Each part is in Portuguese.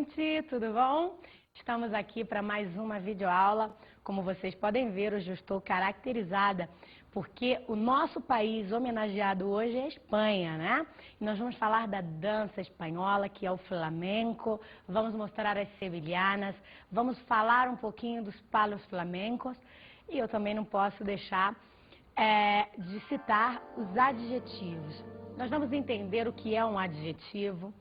gente, tudo bom? Estamos aqui para mais uma videoaula. Como vocês podem ver, hoje eu estou caracterizada porque o nosso país homenageado hoje é a Espanha, né? E nós vamos falar da dança espanhola, que é o flamenco, vamos mostrar as sevilhanas, vamos falar um pouquinho dos palos flamencos e eu também não posso deixar de citar os adjetivos. Nós vamos entender o que é um adjetivo,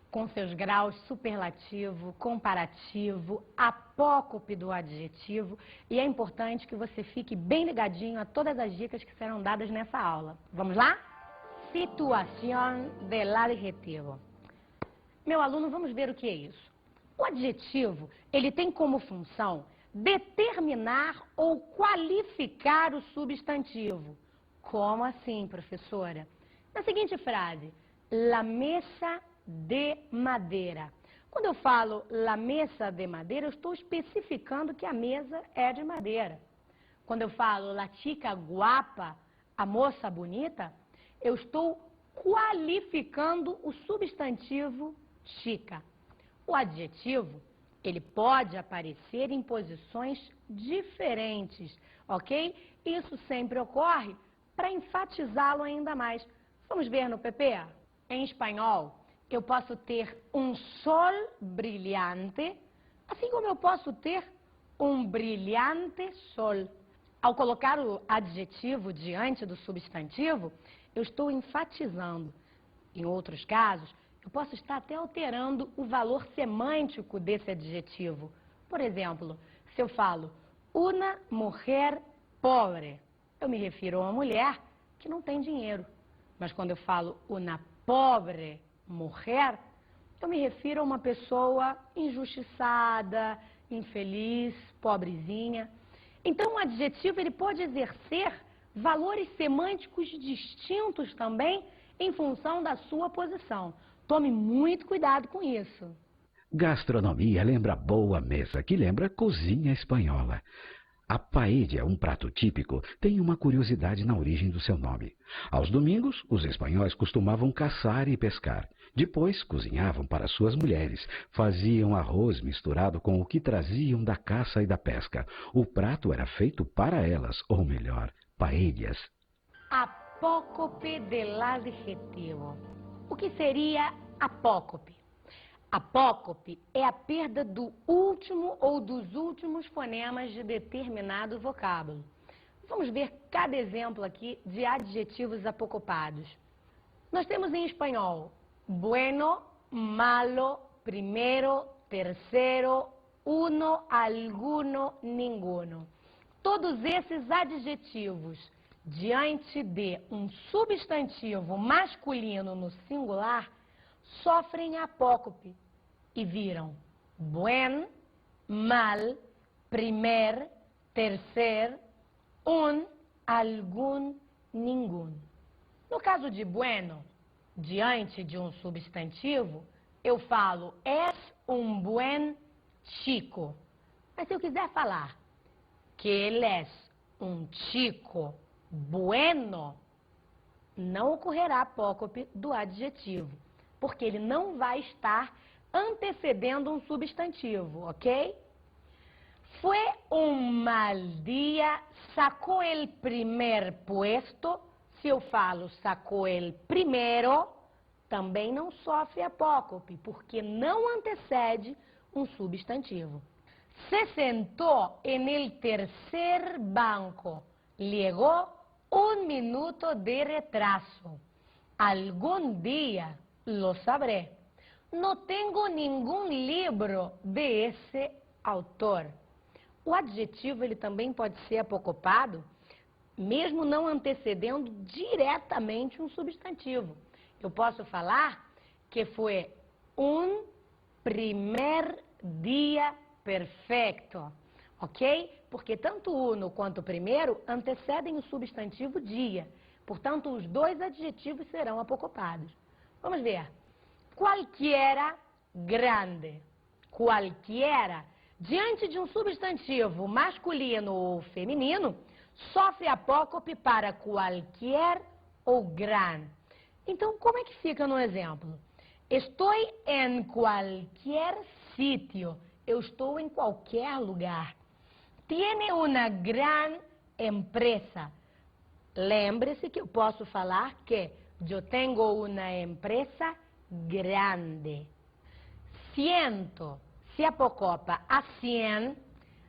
com seus graus superlativo, comparativo, apócope do adjetivo, e é importante que você fique bem ligadinho a todas as dicas que serão dadas nessa aula. Vamos lá? Situação del adjetivo. Meu aluno, vamos ver o que é isso. O adjetivo, ele tem como função determinar ou qualificar o substantivo. Como assim, professora? Na seguinte frase, la mesa de madeira. Quando eu falo la mesa de madeira, eu estou especificando que a mesa é de madeira. Quando eu falo la chica guapa, a moça bonita, eu estou qualificando o substantivo chica. O adjetivo, ele pode aparecer em posições diferentes, ok? Isso sempre ocorre para enfatizá-lo ainda mais. Vamos ver no PP? Em espanhol, eu posso ter um sol brilhante, assim como eu posso ter um brilhante sol. Ao colocar o adjetivo diante do substantivo, eu estou enfatizando. Em outros casos, eu posso estar até alterando o valor semântico desse adjetivo. Por exemplo, se eu falo una mujer pobre, eu me refiro a uma mulher que não tem dinheiro. Mas quando eu falo una pobre mujer, eu me refiro a uma pessoa injustiçada, infeliz, pobrezinha. Então, o adjetivo ele pode exercer valores semânticos distintos também em função da sua posição. Tome muito cuidado com isso. Gastronomia lembra boa mesa, que lembra cozinha espanhola. A paella, um prato típico, tem uma curiosidade na origem do seu nome. Aos domingos, os espanhóis costumavam caçar e pescar. Depois, cozinhavam para suas mulheres. Faziam arroz misturado com o que traziam da caça e da pesca. O prato era feito para elas, ou melhor, paellas. Apócope del adjetivo. O que seria apócope? Apócope é a perda do último ou dos últimos fonemas de determinado vocábulo. Vamos ver cada exemplo aqui de adjetivos apocopados. Nós temos em espanhol bueno, malo, primero, terceiro, uno, alguno, ninguno. Todos esses adjetivos diante de um substantivo masculino no singular sofrem apócope e viram buen, mal, primer, tercer, algum, ninguno. No caso de bueno, diante de um substantivo, eu falo es un buen chico. Mas se eu quiser falar que ele é um chico bueno, não ocorrerá apócope do adjetivo, porque ele não vai estar antecedendo um substantivo, ok? Fue un mal día, sacó el primer puesto. Se eu falo sacou el primero, também não sofre apócope, porque não antecede um substantivo. Se sentou en el tercer banco, llegó un minuto de retraso. Algún día lo sabré. No tengo ningún libro de esse autor. O adjetivo ele também pode ser apocopado, mesmo não antecedendo diretamente um substantivo. Eu posso falar que foi um primer dia perfeito, ok? Porque tanto o uno quanto o primeiro antecedem o substantivo dia. Portanto, os dois adjetivos serão apocopados. Vamos ver. Qualquiera, grande. Qualquiera, diante de um substantivo masculino ou feminino, sofre apócope para qualquer ou gran. Então, como é que fica no exemplo? Estou em qualquer sitio. Eu estou em qualquer lugar. Tiene una gran empresa. Lembre-se que eu posso falar que eu tenho uma empresa grande. Ciento se apocopa a 100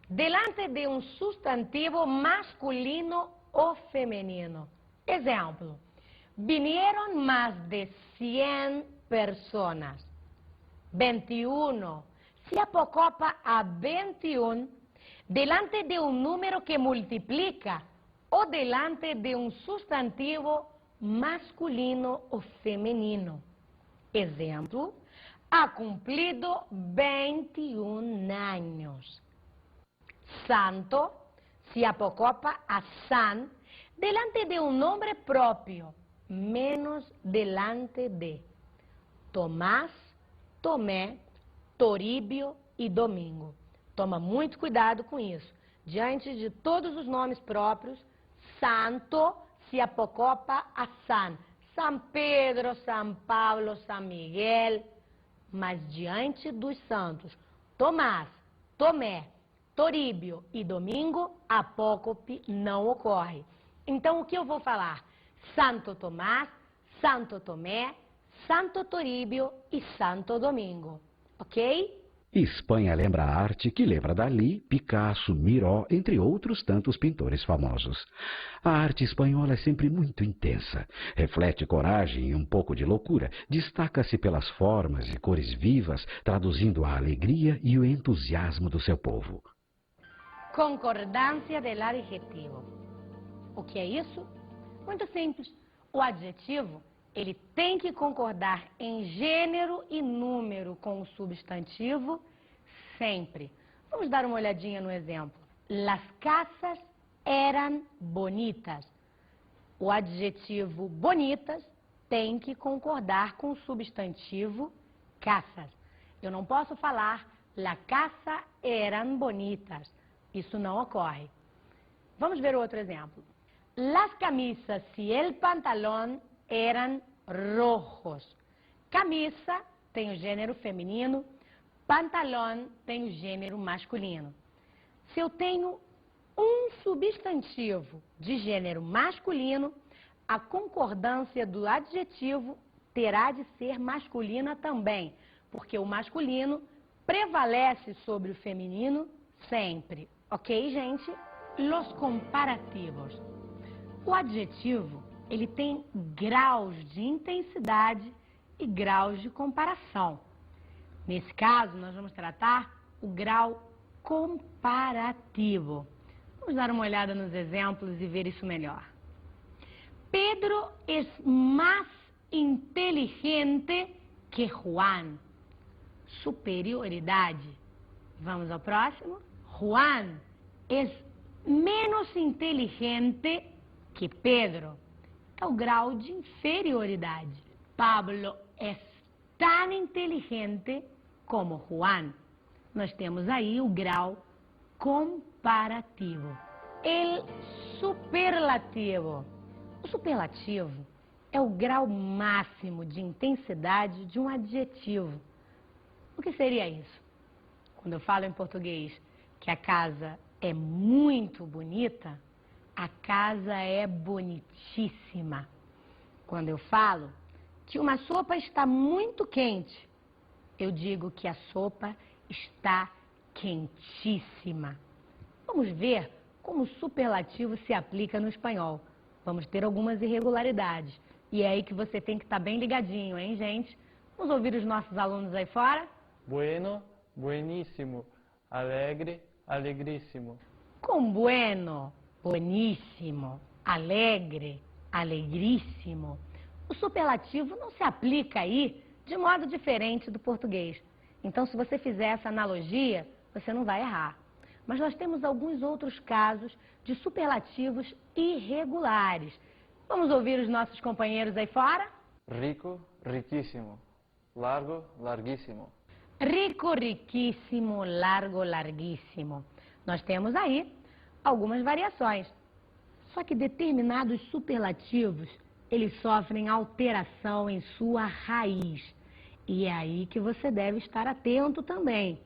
delante de um substantivo masculino ou feminino. Exemplo, vinieron más de 100 personas. 21 se apocopa a 21 delante de um número que multiplica ou delante de um substantivo masculino ou feminino. Exemplo, ha cumplido 21 años. Santo se apocopa a San delante de um nome próprio, menos delante de Tomás, Tomé, Toríbio e Domingo. Toma muito cuidado com isso. Diante de todos os nomes próprios, santo se apocopa a San. São Pedro, São Paulo, São Miguel. Mas diante dos santos, Tomás, Tomé, Toríbio e Domingo, apócope não ocorre. Então, o que eu vou falar? Santo Tomás, Santo Tomé, Santo Toríbio e Santo Domingo. Ok? Espanha lembra a arte que lembra Dalí, Picasso, Miró, entre outros tantos pintores famosos. A arte espanhola é sempre muito intensa, reflete coragem e um pouco de loucura, destaca-se pelas formas e cores vivas, traduzindo a alegria e o entusiasmo do seu povo. Concordância del adjetivo. O que é isso? Muito simples. O adjetivo, ele tem que concordar em gênero e número com o substantivo sempre. Vamos dar uma olhadinha no exemplo. Las casas eran bonitas. O adjetivo bonitas tem que concordar com o substantivo casas. Eu não posso falar la casa eran bonitas. Isso não ocorre. Vamos ver outro exemplo. Las camisas y el pantalón eran rojos. Camisa tem o gênero feminino, pantalón tem o gênero masculino. Se eu tenho um substantivo de gênero masculino, a concordância do adjetivo terá de ser masculina também, porque o masculino prevalece sobre o feminino sempre. Ok, gente? Los comparativos. O adjetivo, ele tem graus de intensidade e graus de comparação. Nesse caso, nós vamos tratar o grau comparativo. Vamos dar uma olhada nos exemplos e ver isso melhor. Pedro es más inteligente que Juan. Superioridade. Vamos ao próximo. Juan es menos inteligente que Pedro. É o grau de inferioridade. Pablo es tan inteligente como Juan. Nós temos aí o grau comparativo. El superlativo. O superlativo é o grau máximo de intensidade de um adjetivo. O que seria isso? Quando eu falo em português que a casa é muito bonita, a casa é bonitíssima. Quando eu falo que uma sopa está muito quente, eu digo que a sopa está quentíssima. Vamos ver como o superlativo se aplica no espanhol. Vamos ter algumas irregularidades. E é aí que você tem que estar bem ligadinho, hein, gente? Vamos ouvir os nossos alunos aí fora? Bueno, bueníssimo. Alegre, alegríssimo. Com bueno, bueníssimo. Alegre, alegríssimo. O superlativo não se aplica aí de modo diferente do português. Então, se você fizer essa analogia, você não vai errar. Mas nós temos alguns outros casos de superlativos irregulares. Vamos ouvir os nossos companheiros aí fora? Rico, riquíssimo. Largo, larguíssimo. Rico, riquíssimo, largo, larguíssimo. Nós temos aí algumas variações. Só que determinados superlativos, eles sofrem alteração em sua raiz. E é aí que você deve estar atento também.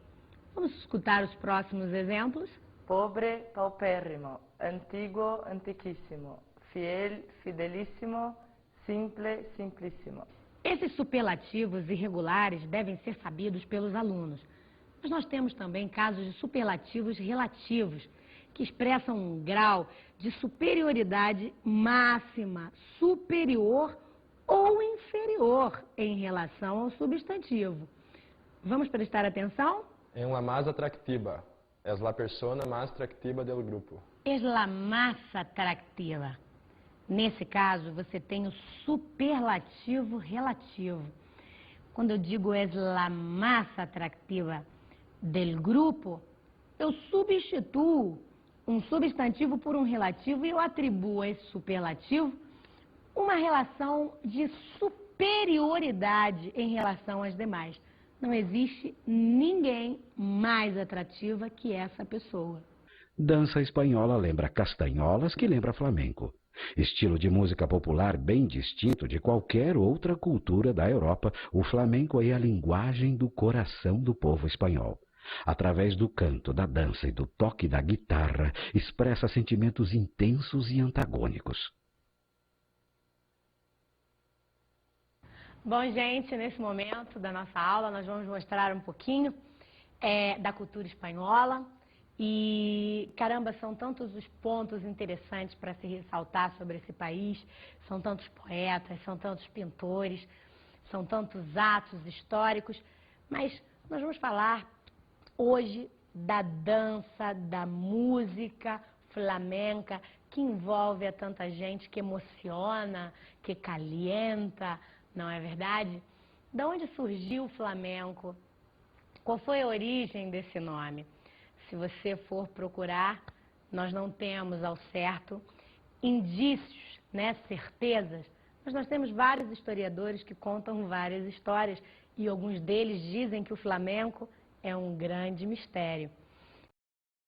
Vamos escutar os próximos exemplos? Pobre, paupérrimo. Antiguo, antiquíssimo. Fiel, fidelíssimo. Simple, simplíssimo. Esses superlativos irregulares devem ser sabidos pelos alunos. Mas nós temos também casos de superlativos relativos, que expressam um grau de superioridade máxima, superior ou inferior em relação ao substantivo. Vamos prestar atenção? É uma mais atractiva. É la persona mais atractiva del grupo. Es la más atractiva. Nesse caso, você tem o superlativo relativo. Quando eu digo es la más atractiva del grupo, eu substituo um substantivo por um relativo e eu atribuo a esse superlativo uma relação de superioridade em relação às demais. Não existe ninguém mais atrativa que essa pessoa. Dança espanhola lembra castanholas, que lembra flamenco. Estilo de música popular bem distinto de qualquer outra cultura da Europa, o flamenco é a linguagem do coração do povo espanhol. Através do canto, da dança e do toque da guitarra, expressa sentimentos intensos e antagônicos. Bom, gente, nesse momento da nossa aula, nós vamos mostrar um pouquinho da cultura espanhola. E, caramba, são tantos os pontos interessantes para se ressaltar sobre esse país, são tantos poetas, são tantos pintores, são tantos atos históricos, mas nós vamos falar hoje da dança, da música flamenca, que envolve a tanta gente, que emociona, que calienta, não é verdade? De onde surgiu o flamenco? Qual foi a origem desse nome? Se você for procurar, nós não temos ao certo indícios, né, certezas, mas nós temos vários historiadores que contam várias histórias e alguns deles dizem que o flamenco é um grande mistério.